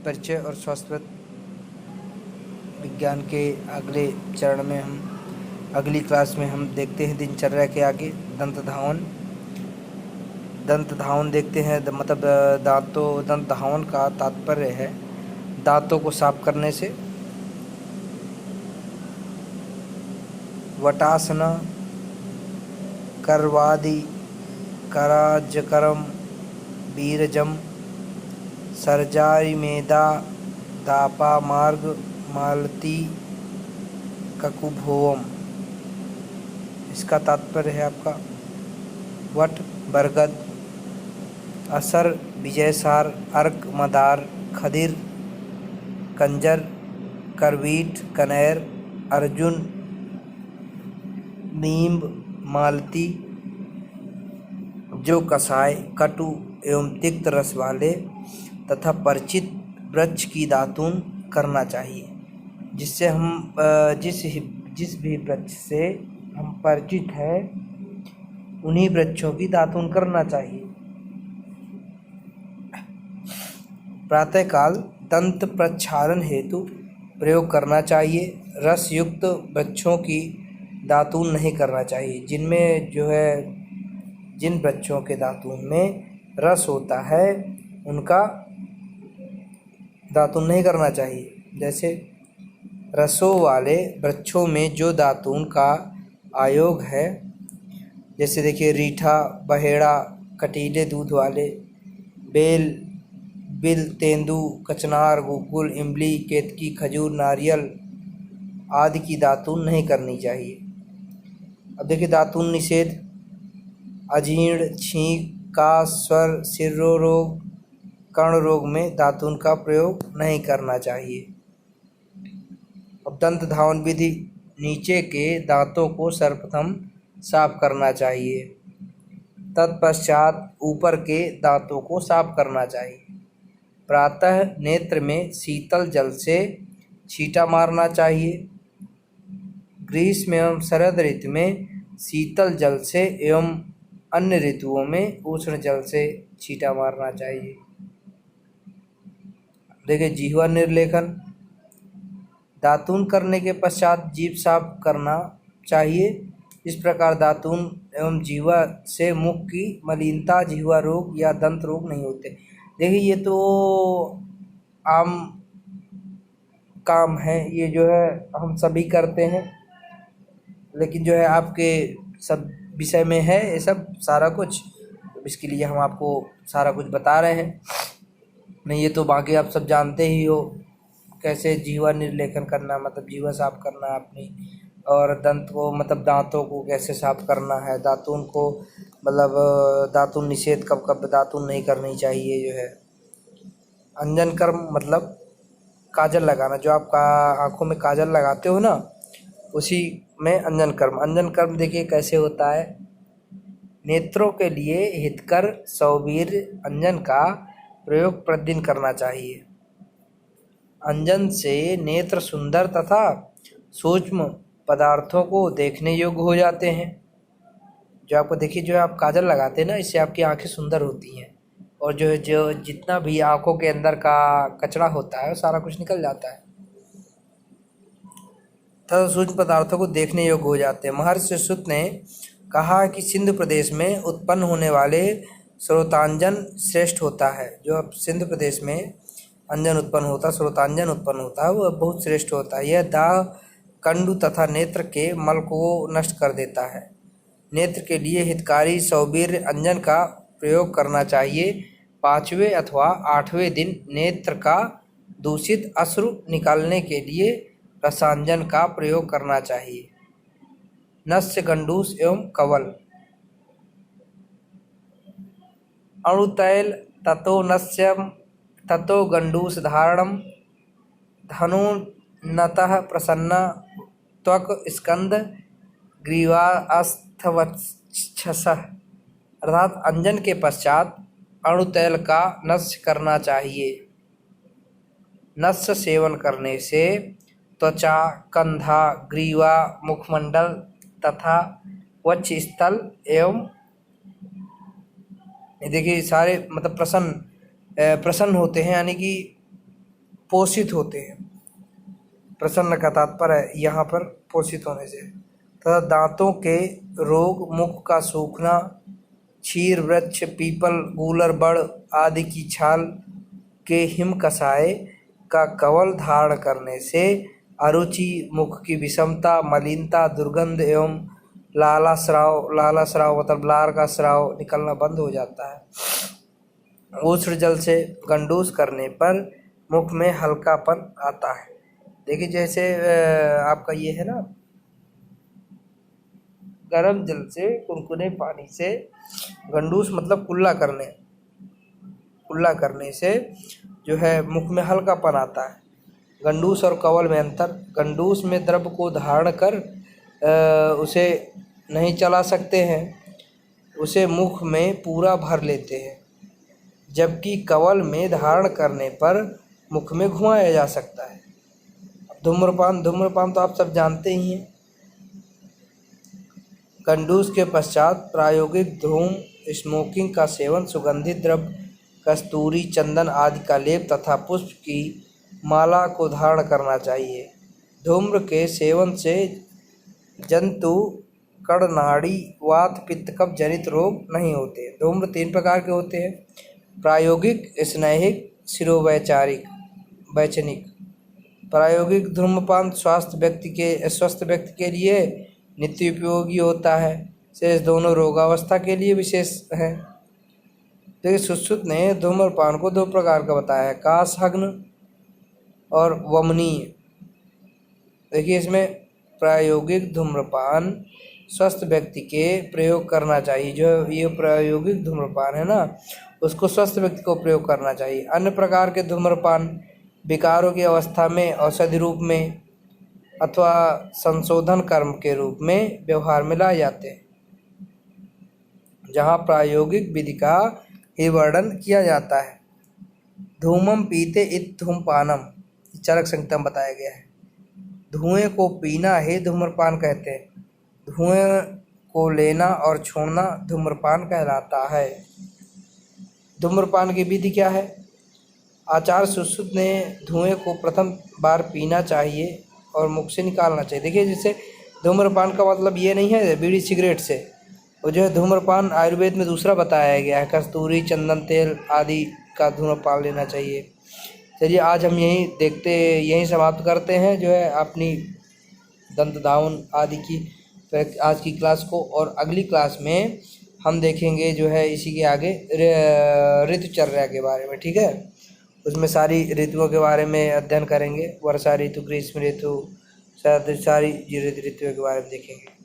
परिचय और स्वास्थ्य विज्ञान के अगले चरण में अगली क्लास में हम देखते हैं दिनचर्या के आगे दंत धावन देखते हैं। मतलब दंत धावन का तात्पर्य है दांतों को साफ करने से। वटासना करवादि कराजकरम बीरजम सर्जारिमेदा दापा मार्ग मालती ककुभोवम। इसका तात्पर्य है आपका वट बरगद, असर विजयसार, अर्क मदार, खदिर, कंजर, करवीट, कनेर, अर्जुन, नींब, मालती, जो कसाय, कटु एवं तिक्त रस वाले तथा परिचित वृक्ष की दातून करना चाहिए। जिससे हम जिस भी वृक्ष से हम परिचित हैं उन्हीं वृक्षों की दातून करना चाहिए। प्रातःकाल दंत प्रक्षालन हेतु प्रयोग करना चाहिए। रस युक्त वृक्षों की दातून नहीं करना चाहिए। जिन वृक्षों के दातून में रस होता है उनका दातून नहीं करना चाहिए। जैसे रसों वाले वृक्षों में जो दातून का आयोग है, जैसे देखिए रीठा, बहेड़ा, कटीले दूध वाले, बेल, बिल, तेंदू, कचनार, गुग्गुल, इमली, केतकी, खजूर, नारियल आदि की दातून नहीं करनी चाहिए। अब देखिए दातून निषेध। अजीर्ण, छींक, काश, स्वर, सिर रोग, कर्ण रोग में दातून का प्रयोग नहीं करना चाहिए। अब दंत धावन विधि। नीचे के दांतों को सर्वप्रथम साफ करना चाहिए, तत्पश्चात ऊपर के दांतों को साफ करना चाहिए। प्रातः नेत्र में शीतल जल से छींटा मारना चाहिए। ग्रीष्म एवं शरद ऋतु में शीतल जल से एवं अन्य ऋतुओं में उष्ण जल से छींटा मारना चाहिए। देखिए जिह्वा निर्लेखन। दातून करने के पश्चात जीभ साफ करना चाहिए। इस प्रकार दातून एवं जिह्वा से मुख की मलिनता, जिह्वा रोग या दंत रोग नहीं होते। देखिए ये तो आम काम है, ये जो है हम सभी करते हैं, लेकिन जो है आपके सब विषय में है ये सब सारा कुछ, तो इसके लिए हम आपको सारा कुछ बता रहे हैं। नहीं ये तो बाकी आप सब जानते ही हो कैसे जिह्वा निर्लेखन करना, मतलब जिह्वा साफ करना अपनी, और दंत को मतलब दांतों को कैसे साफ करना है। दातून को मतलब दातून निषेध, कब कब दातून नहीं करनी चाहिए जो है। अंजन कर्म मतलब काजल लगाना, जो आप आँखों में काजल लगाते हो ना, उसी में अंजन कर्म देखिए कैसे होता है। नेत्रों के लिए हितकर सौवीर अंजन का प्रयोग प्रतिदिन करना चाहिए। अंजन से नेत्र सुंदर तथा सूक्ष्म पदार्थों को देखने योग्य हो जाते हैं। जो आपको देखिए जो आप काजल लगाते हैं ना, इससे आपकी आंखें सुंदर होती हैं, और जो जितना भी आंखों के अंदर का कचरा होता है वो सारा कुछ निकल जाता है तथा सूक्ष्म पदार्थों को देखने योग्य हो जाते हैं। महर्षि सुत ने कहा कि सिंधु प्रदेश में उत्पन्न होने वाले स्रोतांजन श्रेष्ठ होता है। जो अब सिंधु प्रदेश में अंजन उत्पन्न होता, स्रोतांजन उत्पन्न होता है, वह बहुत श्रेष्ठ होता है। यह दाह, कंडु तथा नेत्र के मल को नष्ट कर देता है। नेत्र के लिए हितकारी सौवीर अंजन का प्रयोग करना चाहिए। 5वें अथवा 8वें दिन नेत्र का दूषित अश्रु निकालने के लिए रसांजन का प्रयोग करना चाहिए। नस्य, गंडूस एवं कवल। अणुतैल ततो नस्यम ततो गंडूस धारणम धनुनतः प्रसन्न त्वक स्कंद ग्रीवास्थवक्षसः। अर्थात अंजन के पश्चात अणुतैल का नस्य करना चाहिए। नस्य सेवन करने से त्वचा, कंधा, ग्रीवा, मुखमंडल तथा वक्षस्थल एवं देखिए सारे मतलब प्रसन्न होते हैं, यानी कि पोषित होते हैं। प्रसन्न का तात्पर्य है यहाँ पर पोषित होने से। तथा दांतों के रोग, मुख का सूखना, क्षीर वृक्ष, पीपल, गूलर, बड़ आदि की छाल के हिम कसाय का कवल धारण करने से अरुचि, मुख की विषमता, मलिनता, दुर्गंध एवं लाला स्राव मतलब लार का स्राव निकलना बंद हो जाता है। उष्ण जल से गंडूस करने पर मुख में हल्कापन आता है। देखिए जैसे आपका ये है ना, गर्म जल से कुनकुने पानी से गंडूस मतलब कुल्ला करने से जो है मुख में हल्कापन आता है। गंडूस और कवल में अंतर। गंडूस में द्रव को धारण कर उसे नहीं चला सकते हैं, उसे मुख में पूरा भर लेते हैं, जबकि कवल में धारण करने पर मुख में घुमाया जा सकता है। धूम्रपान तो आप सब जानते ही हैं। गंडूस के पश्चात प्रायोगिक धूम, स्मोकिंग का सेवन, सुगंधित द्रव्य, कस्तूरी, चंदन आदि का लेप तथा पुष्प की माला को धारण करना चाहिए। धूम्र के सेवन से जंतु, कड़नाड़ी, वात, पित्त, कफ जनित रोग नहीं होते। धूम्र 3 प्रकार के होते हैं: प्रायोगिक, स्नैहिक, वैचनिक। प्रायोगिक धूम्रपान स्वस्थ व्यक्ति के लिए नित्य उपयोगी होता है। शेष दोनों रोगावस्था के लिए विशेष है। देखिए सुश्रुत ने धूम्रपान को 2 प्रकार का बताया है, कासहग्न और वमनीय। देखिए इसमें प्रायोगिक धूम्रपान स्वस्थ व्यक्ति के प्रयोग करना चाहिए। जो ये प्रायोगिक धूम्रपान है ना, उसको स्वस्थ व्यक्ति को प्रयोग करना चाहिए। अन्य प्रकार के धूम्रपान विकारों की अवस्था में औषधि रूप में अथवा संशोधन कर्म के रूप में व्यवहार में लाए जाते हैं, जहाँ प्रायोगिक विधि का ही वर्णन किया जाता है। धूमम पीते इत धूमपानम, चरक संहिता में बताया गया है। धुएं को पीना ही धूम्रपान कहते हैं। धुएं को लेना और छोड़ना धूम्रपान कहलाता है। धूम्रपान की विधि क्या है? आचार्य सुश्रुत ने धुएं को प्रथम बार पीना चाहिए और मुख से निकालना चाहिए। देखिए जैसे धूम्रपान का मतलब ये नहीं है बीड़ी सिगरेट से, वो जो है धूम्रपान आयुर्वेद में दूसरा बताया गया है, कस्तूरी, चंदन तेल आदि का धूम्रपान लेना चाहिए। चलिए आज हम यहीं समाप्त करते हैं जो है अपनी दंत धावन आदि की आज की क्लास को, और अगली क्लास में हम देखेंगे जो है इसी के आगे ऋतुचर्या के बारे में। ठीक है, उसमें सारी ऋतुओं के बारे में अध्ययन करेंगे, वर्षा ऋतु, ग्रीष्म ऋतु, सारी ऋतुओं के बारे में देखेंगे।